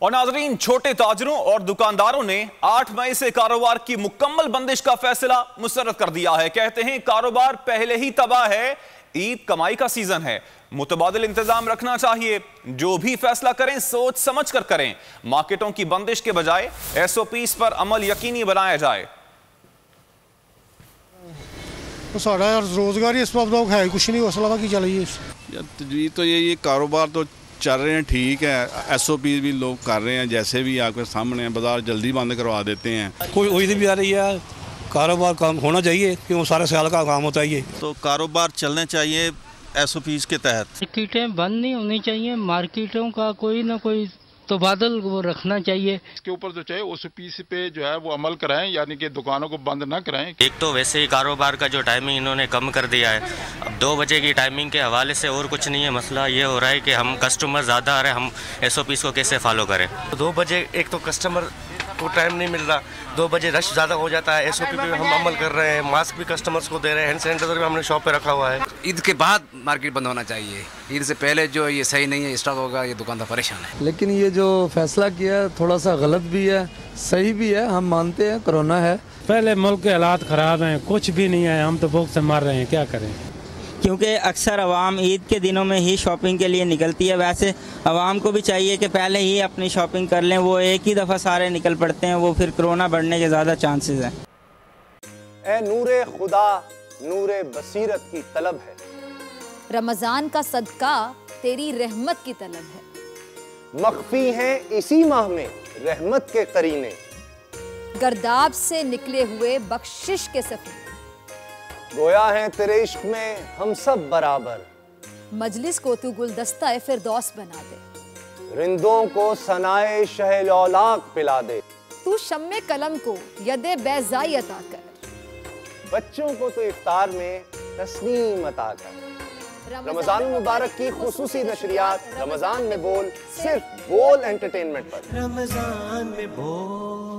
और नाजरीन, छोटे ताजरों और दुकानदारों ने 8 मई से कारोबार की मुकम्मल बंदिश का फैसला मुस्तरद कर दिया है। कहते हैं कारोबार पहले ही तबाह है, ईद कमाई का सीजन है, मुतबादिल इंतजाम रखना चाहिए। जो भी फैसला करें सोच समझ कर करें। मार्केटों की बंदिश के बजाय SOPs पर अमल यकीनी बनाया जाए। तो साड़ा रोजगार ही इस वक्त है कुछ नहीं, असला की चलिए तो ये कारोबार तो चल रहे हैं, ठीक है। SOP भी लोग कर रहे हैं, जैसे भी आपके सामने हैं। बाजार जल्दी बंद करवा देते हैं। कोई उम्मीद भी आ रही है, कारोबार काम होना चाहिए क्योंकि सारे साल का काम होता है ये। तो कारोबार चलने चाहिए SOPs के तहत। मार्केटें बंद नहीं होनी चाहिए, मार्केटों का कोई ना कोई तो बादल वो रखना चाहिए। इसके ऊपर जो चाहे SOPs पे जो है वो अमल कराएं, यानी कि दुकानों को बंद ना कराएं। एक तो वैसे ही कारोबार का जो टाइमिंग इन्होंने कम कर दिया है, अब 2 बजे की टाइमिंग के हवाले से और कुछ नहीं है। मसला ये हो रहा है कि हम कस्टमर ज़्यादा आ रहे हैं, हम SOPs को कैसे फॉलो करें। 2 बजे एक तो कस्टमर को टाइम नहीं मिल रहा, 2 बजे रश ज़्यादा हो जाता है। SOP पे हम अमल कर रहे हैं, मास्क भी कस्टमर्स को दे रहे हैं, हैंड सैनिटाइजर भी हमने शॉप पे रखा हुआ है। ईद के बाद मार्केट बंद होना चाहिए, ईद से पहले जो ये सही नहीं है, स्टॉक होगा, ये दुकानदार परेशान है। लेकिन ये जो फैसला किया थोड़ा सा गलत भी है, सही भी है। हम मानते हैं कोरोना है, पहले मुल्क के हालात ख़राब हैं, कुछ भी नहीं है, हम तो भूख से मर रहे हैं, क्या करें। क्योंकि अक्सर आवाम ईद के दिनों में ही शॉपिंग के लिए निकलती है। वैसे आवाम को भी चाहिए कि पहले ही अपनी शॉपिंग कर लें, वो एक ही दफ़ा सारे निकल पड़ते हैं, वो फिर कोरोना बढ़ने के ज़्यादा चांसेस हैं। ए नूरे खुदा नूरे बसीरत की तलब है, रमज़ान का सदका तेरी रहमत की तलब है। मख्फी हैं इसी माह में रहमत के करीने, गर्दाब से निकले हुए बख्शिश के सफीने, गोया है तेरे इश्क में हम सब बराबर, मजलिस को तू गुलदस्ता फिरदौस बना दे, रिंदों को सनाए शहलौलाक पिला दे, तू शम्मे कलम को यदे बैज़ाई अता कर, बच्चों को तो इफ्तार में तस्नीम अता कर। रमजान मुबारक की खुसूसी नशरियात रमजान में बोल, सिर्फ बोल एंटरटेनमेंट पर। रमजान में बोल।